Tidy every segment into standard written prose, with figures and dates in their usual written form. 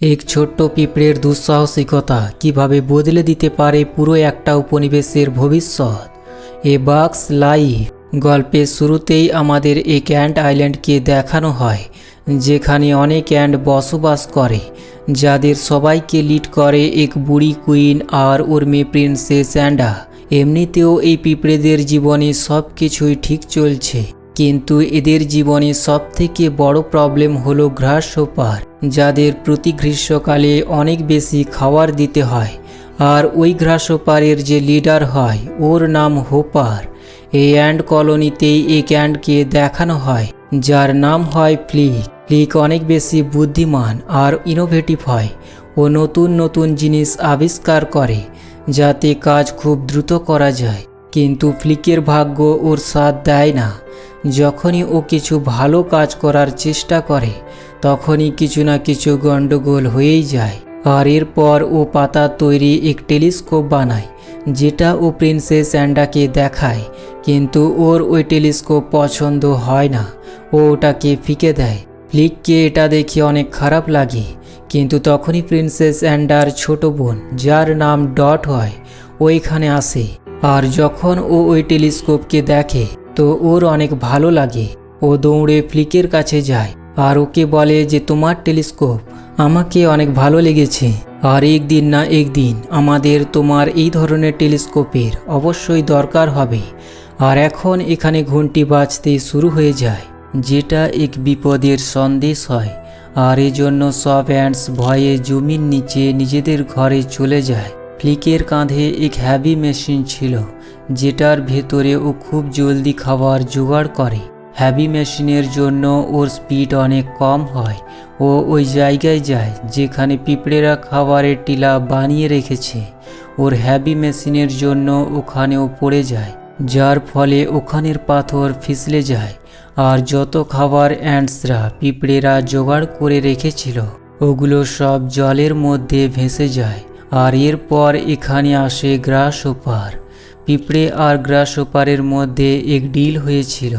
এক ছোট্ট পিঁপড়ের দুঃসাহসিকতা কিভাবে বদলে দিতে পারে পুরো একটা উপনিবেশের ভবিষ্যৎ। এ বাগস লাইফ গল্পের শুরুতেই আমাদের এক অ্যান্ট আইল্যান্ডকে দেখানো হয়, যেখানে অনেক অ্যান্ট বসবাস করে, যাদের সবাইকে লিড করে এক বুড়ি কুইন আর ওর মেয়ে প্রিন্সেস অ্যান্ডা। এমনিতেও এই পিঁপড়েদের জীবনে সব কিছুই ঠিক চলছে, কিন্তু এদের জীবনে সবথেকে বড় প্রবলেম হলো গ্রাসহোপার, যাদের প্রতি গ্রীষ্মকালে অনেক বেশি খাবার দিতে হয়। আর ওই গ্রাসহোপারের যে লিডার হয় ওর নাম হোপার। এই অ্যান্ড কলোনিতেই এক অ্যান্ডকে দেখানো হয় যার নাম হয় ফ্লিক। ফ্লিক অনেক বেশি বুদ্ধিমান আর ইনোভেটিভ হয়। ও নতুন নতুন জিনিস আবিষ্কার করে যাতে কাজ খুব দ্রুত করা যায়, কিন্তু ফ্লিকের ভাগ্য ওর সাথ দেয় না। যখনই ও কিছু ভালো কাজ করার চেষ্টা করে তখনই কিছু না কিছু গণ্ডগোল হয়েই যায়। আর এরপর ও পাতা তৈরি এক টেলিস্কোপ বানায়, যেটা ও প্রিন্সেস অ্যান্ডাকে দেখায়, কিন্তু ওর ওই টেলিস্কোপ পছন্দ হয় না। ও ওটাকে ফিকে দেয়। ফ্লিককে এটা দেখে অনেক খারাপ লাগে, কিন্তু তখনই প্রিন্সেস অ্যান্ডার ছোট বোন, যার নাম ডট হয়, ওইখানে আসে। আর যখন ও ওই টেলিস্কোপকে দেখে তো ওর অনেক ভালো লাগে। ও দৌড়ে ফ্লিকের কাছে যায় আর ওকে বলে যে তোমার টেলিস্কোপ আমাকে অনেক ভালো লেগেছে, আর একদিন না একদিন আমাদের তোমার এই ধরনের টেলিস্কোপের অবশ্যই দরকার হবে। আর এখন এখানে ঘন্টি বাজতে শুরু হয়ে যায়, যেটা এক বিপদের সন্দেশ হয়। আর এজন্য সব অ্যান্টস ভয়ে জমির নিচে নিজেদের ঘরে চলে যায়। ফ্লিকের কাঁধে এক হ্যাভি মেশিন ছিল, যেটার ভেতরে ও খুব জলদি খাবার জোগাড় করে। হ্যাভি মেশিনের জন্য ওর স্পিড অনেক কম হয়। ও ওই জায়গায় যায় যেখানে পিঁপড়েরা খাবারের টিলা বানিয়ে রেখেছে। ওর হ্যাভি মেশিনের জন্য ওখানেও পড়ে যায়, যার ফলে ওখানের পাথর ফিসলে যায়। আর যত খাবার অ্যান্টসরা পিঁপড়েরা জোগাড় করে রেখেছিল ওগুলো সব জলের মধ্যে ভেসে যায়। আর এরপর এখানে আসে গ্রাসহোপার। পিঁপড়ে আর গ্রাসহোপারের মধ্যে এক ডিল হয়েছিল,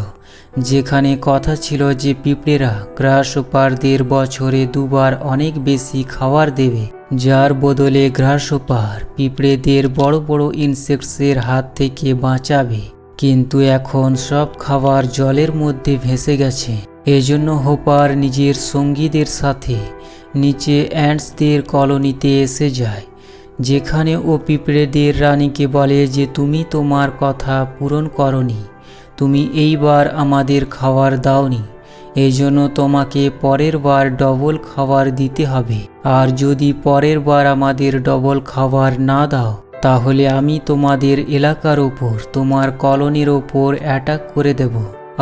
যেখানে কথা ছিল যে পিঁপড়েরা গ্রাসহোপারদের বছরে 2 বার অনেক বেশি খাবার দেবে, যার বদলে গ্রাসহোপার পিঁপড়েদের বড় বড় ইনসেক্টসের হাত থেকে বাঁচাবে। কিন্তু এখন সব খাবার জলের মধ্যে ভেসে গেছে। এজন্য হোপার নিজের সঙ্গীদের সাথে নিচে অ্যান্টসদের কলোনিতে এসে যায়, যেখানে ও পিঁপড়েদের রানীকে বলে যে তুমি তোমার কথা পূরণ করনি, তুমি এইবার আমাদের খাবার দাওনি, এই জন্য তোমাকে পরের বার ডবল খাবার দিতে হবে। আর যদি পরের বার আমাদের ডবল খাবার না দাও তাহলে আমি তোমাদের এলাকার ওপর, তোমার কলোনির ওপর অ্যাটাক করে দেব,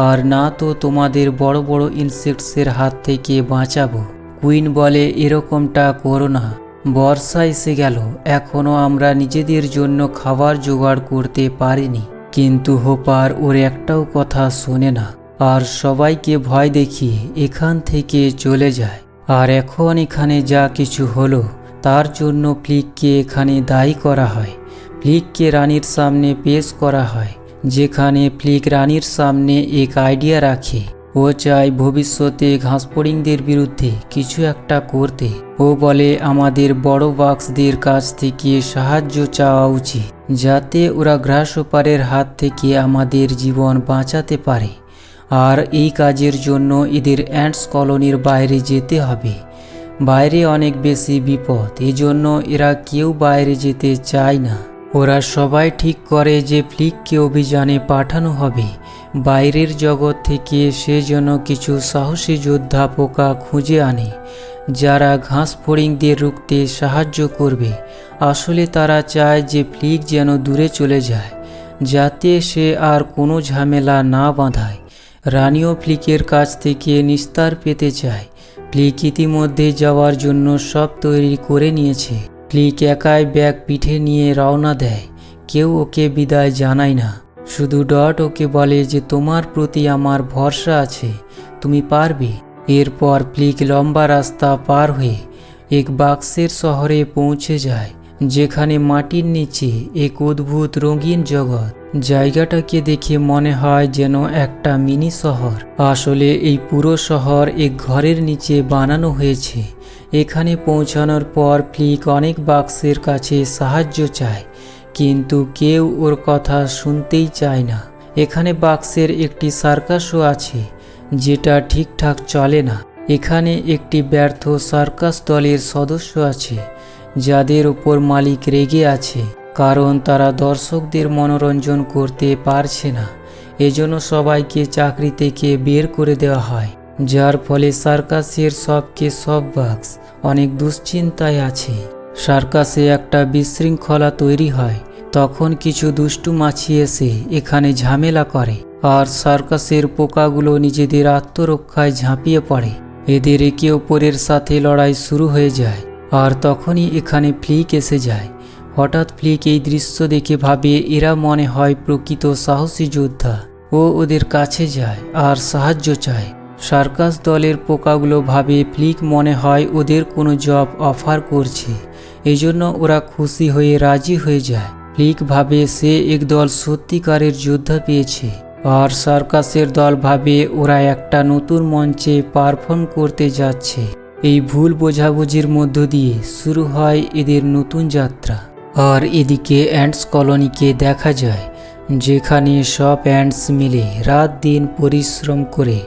আর না তো তোমাদের বড় বড় ইনসেক্টসের হাত থেকে বাঁচাবো। কুইন বলে এরকমটা করো না, বর্ষা এসে গেল, এখনও আমরা নিজেদের জন্য খাবার জোগাড় করতে পারিনি। কিন্তু হোপার ওর একটাও কথা শোনে না, আর সবাইকে ভয় দেখিয়ে এখান থেকে চলে যায়। আর এখন এখানে যা কিছু হলো তার জন্য ফ্লিককে এখানে দায়ী করা হয়। ফ্লিককে রানীর সামনে পেশ করা হয়, যেখানে ফ্লিক রানীর সামনে এক আইডিয়া রাখে। ও চায় ভবিষ্যতে ঘাসফড়িংদের বিরুদ্ধে কিছু একটা করতে। ও বলে আমাদের বড় বাক্সদের কাছ থেকে সাহায্য চাওয়া উচিত, যাতে ওরা গ্রাসহোপারের হাত থেকে আমাদের জীবন বাঁচাতে পারে। আর এই কাজের জন্য এদের অ্যান্টস কলোনির বাইরে যেতে হবে। বাইরে অনেক বেশি বিপদ, এজন্য এরা কেউ বাইরে যেতে চায় না। ওরা সবাই ঠিক করে যে ফ্লিককে অভিযানে পাঠানো হবে বাইরের জগৎ থেকে। সে যেন কিছু সাহসী যোদ্ধা পোকা খুঁজে আনে, যারা ঘাসফড়িংদের রুখতে সাহায্য করবে। আসলে তারা চায় যে ফ্লিক যেন দূরে চলে যায়, যাতে সে আর কোনো ঝামেলা না বাঁধায়। রানীও ফ্লিকের কাছ থেকে নিস্তার পেতে চায়। ফ্লিক ইতিমধ্যে যাওয়ার জন্য সব তৈরি করে নিয়েছে। ফ্লিক একাই ব্যাগ পিঠে নিয়ে রওনা দেয়। কেউ ওকে বিদায় জানায় না, শুধু ডট ওকে বলে যে তোমার প্রতি আমার ভরসা আছে, তুমি পারবে। এরপর ফ্লিক লম্বা রাস্তা পার হয়ে এক বাক্সের শহরে পৌঁছে যায়, যেখানে মাটির নিচে এক অদ্ভুত রঙিন জগৎ। জায়গাটাকে দেখে মনে হয় যেন একটা মিনি শহর। আসলে এই পুরো শহর এক ঘরের নিচে বানানো হয়েছে। এখানে পৌঁছানোর পর ফ্লিক অনেক বাক্সের কাছে সাহায্য চায়, কিন্তু কেউ ওর কথা শুনতেই চায় না। এখানে বাক্সের একটি সার্কাসও আছে, যেটা ঠিকঠাক চলে না। এখানে একটি ব্যর্থ সার্কাস দলের সদস্য আছে, যাদের উপর মালিক রেগে আছে, কারণ তারা দর্শকদের মনোরঞ্জন করতে পারছে না। এজন্য সবাইকে চাকরি থেকে বের করে দেওয়া হয়, যার ফলে সার্কাসের সব বাক্স অনেক দুশ্চিন্তায় আছে। সার্কাসে একটা বিশৃঙ্খলা তৈরি হয়। তখন কিছু দুষ্টু মাছি এসে এখানে ঝামেলা করে, আর সার্কাসের পোকাগুলো নিজেদের আত্মরক্ষায় ঝাঁপিয়ে পড়ে। এদের একে অপরের সাথে লড়াই শুরু হয়ে যায়, আর তখনই এখানে ফ্লিক এসে যায়। হঠাৎ ফ্লিক এই দৃশ্য দেখে ভাবে এরা মনে হয় প্রকৃত সাহসী যোদ্ধা। ও ওদের কাছে যায় আর সাহায্য চায়। সার্কাস দলের পোকাগুলো ভাবে ফ্লিক মনে হয় ওদের কোনো জব অফার করছে, এজন্য ওরা খুশি হয়ে রাজি হয়ে যায়। ফ্লিক ভাবে সে একদল সত্যিকারের যোদ্ধা পেয়েছে, আর সার্কাসের দল ভাবে ওরা একটা নতুন মঞ্চে পারফর্ম করতে যাচ্ছে। এই ভুল বোঝাবুঝির মধ্য দিয়ে শুরু হয় এদের নতুন যাত্রা। আর এদিকে অ্যান্টস কলোনিকে দেখা যায়, যেখানে সব অ্যান্টস মিলে রাত দিন পরিশ্রম করে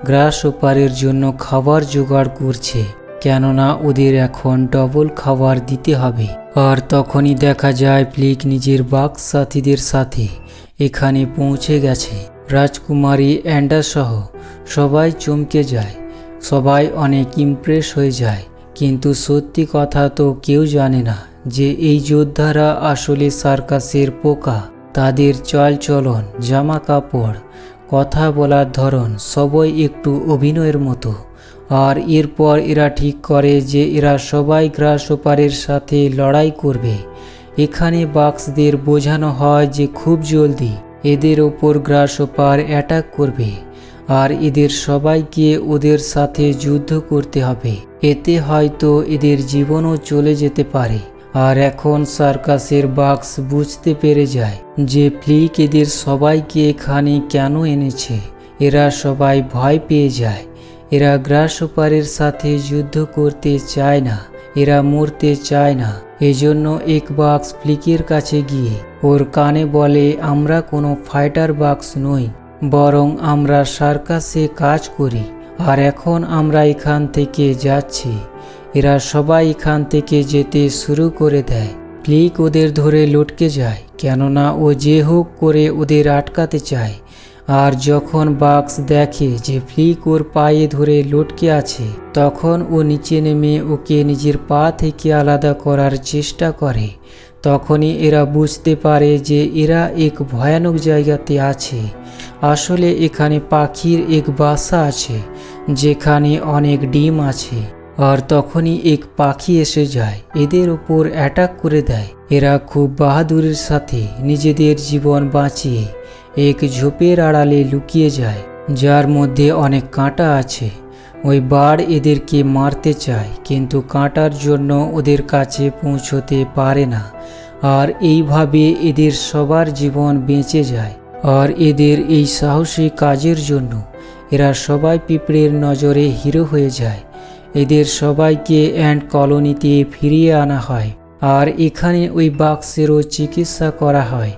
গ্রাস ওপারের জন্য খাবার জোগাড় করছে, কেননা ওদের এখন ডবল খাবার দিতে হবে। আর তখনই দেখা যায় ফ্লিক নিজের বাঘ সাথীদের সাথে এখানে পৌঁছে গেছে। রাজকুমারী অ্যান্ডা সহ সবাই চমকে যায়, সবাই অনেক ইমপ্রেস হয়ে যায়। কিন্তু সত্যি কথা তো কেউ জানে না যে এই যোদ্ধারা আসলে সার্কাসের পোকা। তাদের চলচলন, জামা কাপড়, কথা বলার ধরন সবই একটু অভিনয়ের মতো। আর এরপর এরা ঠিক করে যে এরা সবাই গ্রাস ওপারের সাথে লড়াই করবে। এখানে বাক্সদের বোঝানো হয় যে খুব জলদি এদের ওপর গ্রাস ওপার অ্যাটাক করবে, আর এদের সবাইকে ওদের সাথে যুদ্ধ করতে হবে। এতে হয়তো এদের জীবনও চলে যেতে পারে। আর এখন সার্কাসের বাক্স বুঝতে পেরে যায় যে ফ্লিক এদের সবাইকে এখানে কেন এনেছে। এরা সবাই ভয় পেয়ে যায়। এরা গ্রাস ওপারের সাথে যুদ্ধ করতে চায় না, এরা মরতে চায় না। এজন্য এক বাক্স ফ্লিকের কাছে গিয়ে ওর কানে বলে, আমরা কোনো ফাইটার বাক্স নই, বরং আমরা সার্কাসে কাজ করি, আর এখন আমরা এখান থেকে যাচ্ছি। এরা সবাই এখান থেকে যেতে শুরু করে দেয়। ফ্লিক ওদের ধরে লটকে যায়, কেননা ও যে হোক করে ওদের আটকাতে চায়। আর যখন বাক্স দেখে যে ফ্লিক ওর পায়ে ধরে লটকে আছে, তখন ও নিচে নেমে ওকে নিজের পা থেকে আলাদা করার চেষ্টা করে। তখনই এরা বুঝতে পারে যে এরা এক ভয়ানক জায়গাতে আছে। আসলে এখানে পাখির এক বাসা আছে, যেখানে অনেক ডিম আছে। আর তখনই এক পাখি এসে যায়, এদের ওপর অ্যাটাক করে দেয়। এরা খুব বাহাদুরির সাথে নিজেদের জীবন বাঁচিয়ে এক ঝোপের আড়ালে লুকিয়ে যায়, যার মধ্যে অনেক কাঁটা আছে। ওই বার্ড এদেরকে মারতে চায়, কিন্তু কাঁটার জন্য ওদের কাছে পৌঁছতে পারে না। আর এইভাবে এদের সবার জীবন বেঁচে যায়। আর এদের এই সাহসী কাজের জন্য এরা সবাই পিঁপড়ের নজরে হিরো হয়ে যায়। এদের সবাইকে অ্যান্ট কলোনিতে ফিরিয়ে আনা হয়, আর এখানে ওই বাক্সেরও চিকিৎসা করা হয়,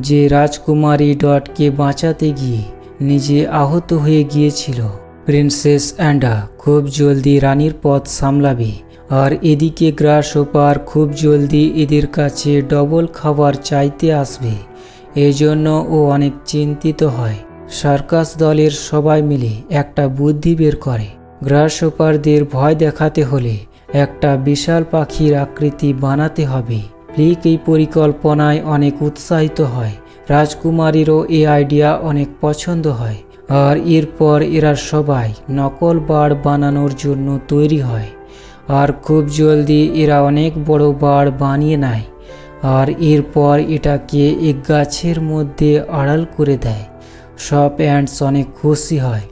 যে রাজকুমারী ডটকে বাঁচাতে গিয়ে নিজে আহত হয়ে গিয়েছিল। প্রিন্সেস অ্যান্ডা খুব জলদি রানীর পদ সামলাবে, আর এদিকে গ্রাস ওপার খুব জলদি এদের কাছে ডবল খাবার চাইতে আসবে। এজন্য ও অনেক চিন্তিত হয়। সার্কাস দলের সবাই মিলে একটা বুদ্ধি বের করে। গ্রাস ওপারদের ভয় দেখাতে হলে একটা বিশাল পাখির আকৃতি বানাতে হবে। ফ্লিক এই পরিকল্পনায় অনেক উৎসাহিত হয়। রাজকুমারীরও এই আইডিয়া অনেক পছন্দ হয়। আর এরপর এরা সবাই নকল বার্ড বানানোর জন্য তৈরি হয়। আর খুব জলদি এরা অনেক বড় বার্ড বানিয়ে নেয়, আর এরপর এটাকে এক গাছের মধ্যে আড়াল করে দেয়। সব অ্যান্টস অনেক খুশি হয়,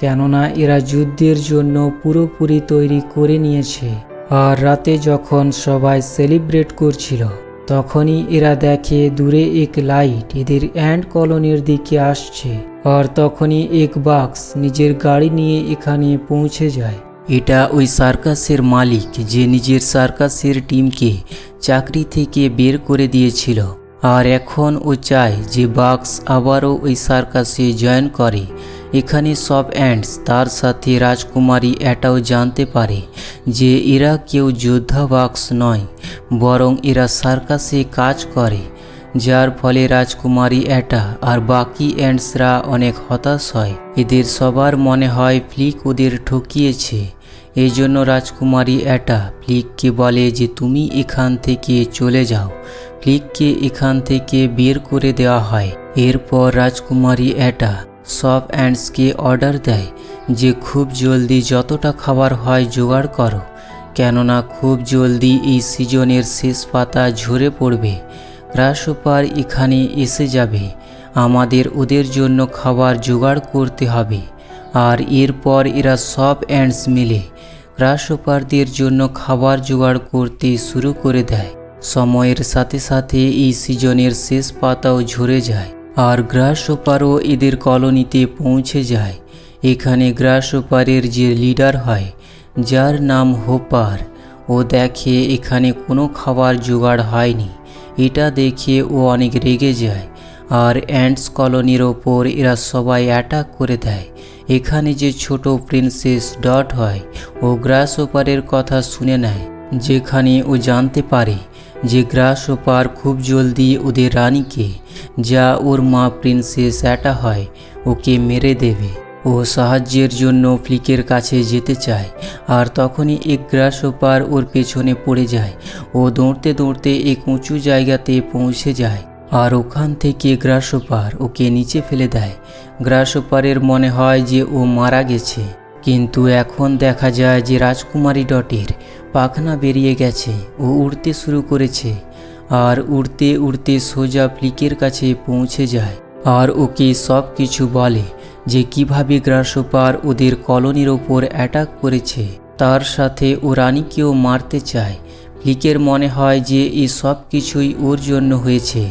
কেননা এরা যুদ্ধের জন্য পুরোপুরি তৈরি করে নিয়েছে। আর রাতে যখন সবাই সেলিব্রেট করছিল তখনই এরা দেখে দূরে এক লাইট এদের অ্যান্ট কলোনির দিকে আসছে। আর তখনই এক বাক্স নিজের গাড়ি নিয়ে এখানে পৌঁছে যায়। এটা ওই সার্কাসের মালিক যে নিজের সার্কাসের টিমকে চাকরি থেকে বের করে দিয়েছিল। আর এখন ও চায় যে বাক্স আবারও ওই সার্কাসে জয়েন করে। এখানে সব অ্যান্টস তার সাথে রাজকুমারী এটাও জানতে পারে যে এরা কেউ যোদ্ধা বাক্স নয়, বরং এরা সার্কাসে কাজ করে, যার ফলে রাজকুমারী এটা আর বাকি অ্যান্টসরা অনেক হতাশ হয়। এদের সবার মনে হয় ফ্লিক ওদের ঠকিয়েছে। এই জন্য রাজকুমারী এটা ফ্লিককে বলে যে তুমি এখান থেকে চলে যাও। ফ্লিককে এখান থেকে বের করে দেওয়া হয়। এরপর রাজকুমারী এটা সব অ্যান্টসকে অর্ডার দেয় যে খুব জলদি যতটা খাবার হয় জোগাড় করো, কেননা খুব জলদি এই সিজনের শেষ পাতা ঝরে পড়বে। গ্রাসহপার এখানে এসে যাবে, আমাদের ওদের জন্য খাবার জোগাড় করতে হবে। আর এরপর এরা সব অ্যান্টস মিলে গ্রাসহপারদের জন্য খাবার জোগাড় করতে শুরু করে দেয়। সময়ের সাথে সাথে এই সিজনের শেষ পাতাও ঝরে যায় আর গ্রাসহপারও এদের কলোনিতে পৌঁছে যায়। এখানে গ্রাসহপারের যে লিডার হয়, যার নাম হোপার, ও দেখে এখানে কোনো খাবার জোগাড় হয়নি। এটা দেখে ও অনেক রেগে যায় আর অ্যান্টস কলোনির ওপর এরা সবাই অ্যাটাক করে দেয়। এখানে যে ছোট প্রিন্সেস ডট হয়, ও গ্রাসহপারের কথা শুনে নেয়, যেখানে ও জানতে পারে যে গ্রাসহপার খুব জলদি ওদের রানীকে, যা ওর মা প্রিন্সেস এটা হয়, ওকে মেরে দেবে। ও সাহায্যের জন্য ফ্লিকের কাছে যেতে চায় আর তখনই এক গ্রাসহপার ওর পেছনে পড়ে যায়। ও দৌড়তে দৌড়তে এক উঁচু জায়গাতে পৌঁছে যায় আর ওখান থেকে গ্রাসহপার ওকে নিচে ফেলে দেয়। গ্রাসহপারের মনে হয় যে ও মারা গেছে, কিন্তু এখন দেখা যায় যে রাজকুমারী ডটের পাখনা বেরিয়ে গেছে। ও উড়তে শুরু করেছে আর উড়তে উড়তে সোজা ফ্লিকের কাছে পৌঁছে যায় আর ওকে সব কিছু বলে যে কিভাবে গ্রাসহপার ওদের কলোনির ওপর অ্যাটাক করেছে। তার সাথে ও রানীকেও মারতে চায়। ফ্লিকের মনে হয় যে এই সব কিছুই ওর জন্য হয়েছে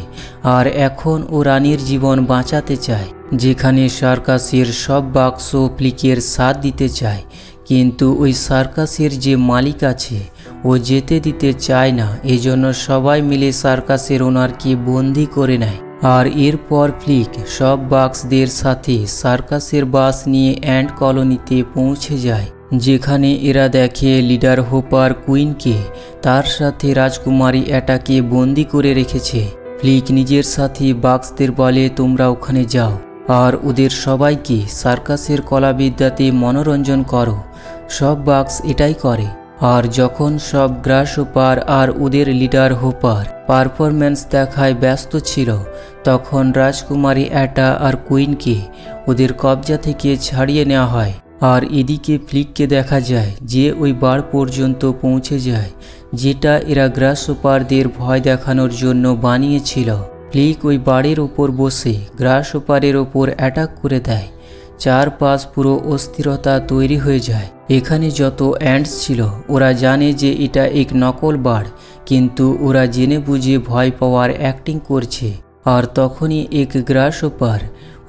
আর এখন ও রানীর জীবন বাঁচাতে চায়। যেখানে সার্কাসের সব বাক্স ফ্লিকের সাথ দিতে চায়, কিন্তু ওই সার্কাসের যে মালিক আছে ও যেতে দিতে চায় না। এজন্য সবাই মিলে সার্কাসের ওনারকে বন্দি করে নেয়। আর এরপর ফ্লিক সব বাক্সদের সাথে সার্কাসের বাস নিয়ে অ্যান্ট কলোনিতে পৌঁছে যায়, যেখানে এরা দেখে লিডার হোপার কুইনকে তার সাথে রাজকুমারী এটাকে বন্দি করে রেখেছে। ফ্লিক নিজের সাথী বাক্সদের বলে তোমরা ওখানে যাও আর ওদের সবাইকে সার্কাসের কলাবিদ্যাতে মনোরঞ্জন করো। সব বাক্স এটাই করে। আর যখন সব গ্রাসহপার আর ওদের লিডার হোপার পারফরম্যান্স দেখায় ব্যস্ত ছিল, তখন রাজকুমারী এটা আর কুইনকে ওদের কবজা থেকে ছাড়িয়ে নেওয়া হয়। আর এদিকে ফ্লিককে দেখা যায় যে ওই বার পর্যন্ত পৌঁছে যায়, যেটা এরা গ্রাসহপারদের ভয় দেখানোর জন্য বানিয়েছিল। ফ্লিক ওই বাড়ির ওপর বসে গ্রাসহপারের ওপর অ্যাটাক করে দেয়। চারপাশ পুরো অস্থিরতা তৈরি হয়ে যায়। এখানে যত অ্যান্টস ছিল ওরা জানে যে এটা এক নকল বাড়, কিন্তু ওরা জেনে বুঝে ভয় পাওয়ার অ্যাক্টিং করছে। আর তখনই এক গ্রাসহপার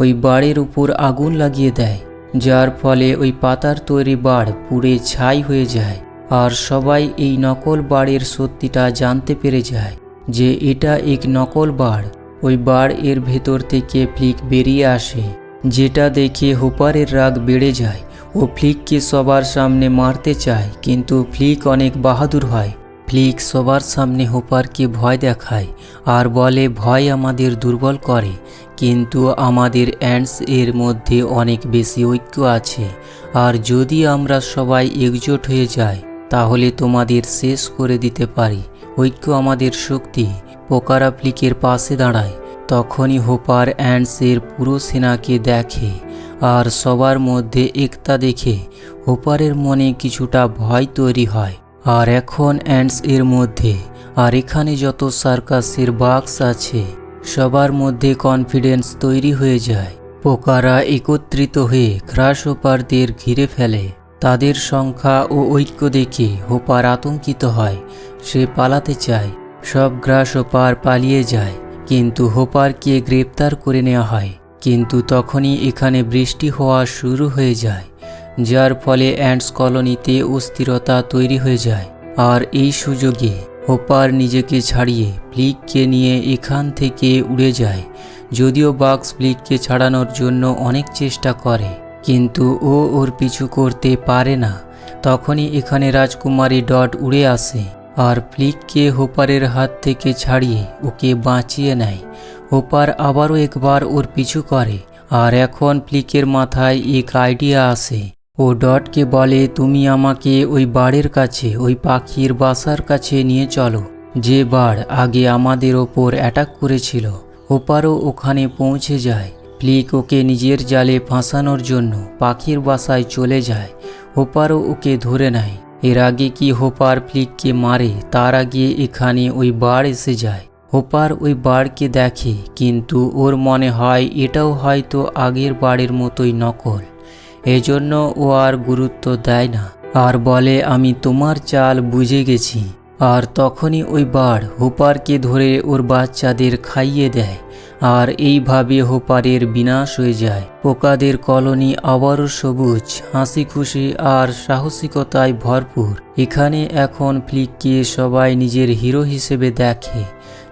ওই বাড়ির উপর আগুন লাগিয়ে দেয়, যার ফলে ওই পাতার তৈরি বাড় পুড়ে ছাই হয়ে যায়। আর সবাই এই নকল বাড়ের সত্যিটা জানতে পেরে যায় যে এটা এক নকল বাড়। ওই বাড় এর ভেতর থেকে ফ্লিক বেরিয়ে আসে, যেটা দেখে হোপারের রাগ বেড়ে যায়। ও ফ্লিককে সবার সামনে মারতে চায়, কিন্তু ফ্লিক অনেক বাহাদুর হয়। ফ্লিক সবার সামনে হোপারকে ভয় দেখায় আর বলে ভয় আমাদের দুর্বল করে, কিন্তু আমাদের অ্যান্টস এর মধ্যে অনেক বেশি ঐক্য আছে। আর যদি আমরা সবাই একজোট হয়ে যাই তাহলে তোমাদের শেষ করে দিতে পারি। ঐক্য আমাদের শক্তি। পোকারা ফ্লিকের পাশে দাঁড়ায়। তখনই হোপার অ্যান্টসের পুরো সেনাকে দেখে আর সবার মধ্যে একতা দেখে হোপারের মনে কিছুটা ভয় তৈরি হয়। আর এখন অ্যান্টস এর মধ্যে আর এখানে যত সার্কাসের বাক্স আছে সবার মধ্যে কনফিডেন্স তৈরি হয়ে যায়। পোকারা একত্রিত হয়ে গ্রাসহপারদের ঘিরে ফেলে। তাদের সংখ্যা ও ঐক্য দেখে হোপার আতঙ্কিত হয়। সে পালাতে চায়। সব গ্রাস হোপার পালিয়ে যায়, কিন্তু হোপারকে গ্রেপ্তার করে নেওয়া হয়। কিন্তু তখনই এখানে বৃষ্টি হওয়া শুরু হয়ে যায়, যার ফলে অ্যান্টস কলোনিতে অস্থিরতা তৈরি হয়ে যায়। আর এই সুযোগে হোপার নিজেকে ছাড়িয়ে ফ্লিককে নিয়ে এখান থেকে উড়ে যায়। যদিও বাক্স ফ্লিককে ছাড়ানোর জন্য অনেক চেষ্টা করে, কিন্তু ও ওর পিছু করতে পারে না। তখনই এখানে রাজকুমারী ডট উড়ে আসে আর ফ্লিককে হোপারের হাত থেকে ছাড়িয়ে ওকে বাঁচিয়ে নেয়। হোপার আবারও একবার ওর পিছু করে, আর এখন ফ্লিকের মাথায় এক আইডিয়া আসে। ও ডটকে বলে, তুমি আমাকে ওই বাড়ির কাছে, ওই পাখির বাসার কাছে নিয়ে চলো, যে বাড় আগে আমাদের ওপর অ্যাটাক করেছিল। হোপারও ওখানে পৌঁছে যায়। ফ্লিক ওকে নিজের জালে ফাঁসানোর জন্য পাখির বাসায় চলে যায়। হোপারও ওকে ধরে নেয়। এর আগে কি হোপার ফ্লিককে মারে তার আগে এখানে ওই বাড় এসে যায়। হোপার ওই বাড়কে দেখে, কিন্তু ওর মনে হয় এটাও হয়তো আগের বাড়ির মতোই নকল। এজন্য ও আর গুরুত্ব দেয় না, আর বলে, আমি তোমার চাল বুঝে গেছি। আর তখনই ওই বাড় হোপারকে ধরে ওর বাচ্চাদের খাইয়ে দেয়। আর এইভাবে হোপারের বিনাশ হয়ে যায়। পোকাদের কলোনি আবারও সবুজ, হাসি খুশি আর সাহসিকতায় ভরপুর। এখানে এখন ফ্লিককে সবাই নিজের হিরো হিসেবে দেখে।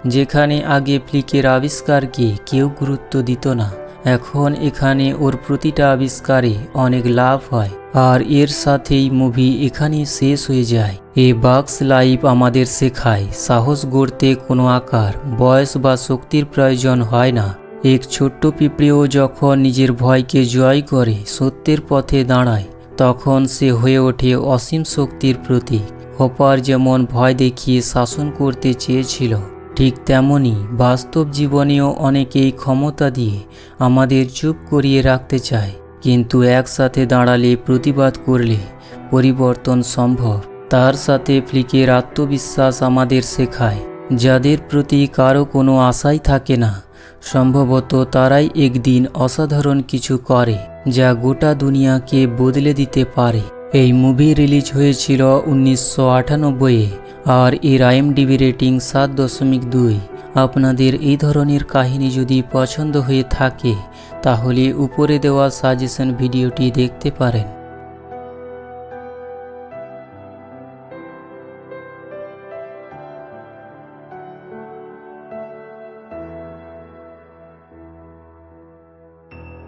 যেখানে আগে ফ্লিকের আবিষ্কারকে কেউ গুরুত্ব দিত না, এখন এখানে ওর প্রতিটা আবিষ্কারে অনেক লাভ হয়। আর এর সাথেই মুভি এখানে শেষ হয়ে যায়। এ বাক্স লাইফ আমাদের শেখায়, সাহস গড়তে কোনো আকার, বয়স বা শক্তির প্রয়োজন হয় না। এক ছোট্ট পিঁপড়েও যখন নিজের ভয়কে জয় করে সত্যের পথে দাঁড়ায়, তখন সে হয়ে ওঠে অসীম শক্তির প্রতীক। হোপার যেমন ভয় দেখিয়ে শাসন করতে চেয়েছিল, ঠিক তেমনই বাস্তব জীবনেও অনেকেই ক্ষমতা দিয়ে আমাদের চুপ করিয়ে রাখতে চায়। কিন্তু একসাথে দাঁড়ালে, প্রতিবাদ করলে পরিবর্তন সম্ভব। তার সাথে ফ্লিকের আত্মবিশ্বাস আমাদের শেখায়, যাদের প্রতি কারো কোনো আশাই থাকে না, সম্ভবত তারাই একদিন অসাধারণ কিছু করে, যা গোটা দুনিয়াকে বদলে দিতে পারে। এই মুভি রিলিজ হয়েছিল 1998-এ, আর এর IMDb রেটিং 7.2। আপনাদের এই ধরনের কাহিনী যদি পছন্দ হয়ে থাকে, তাহলে উপরে দেওয়া সাজেশন ভিডিওটি দেখতে পারেন।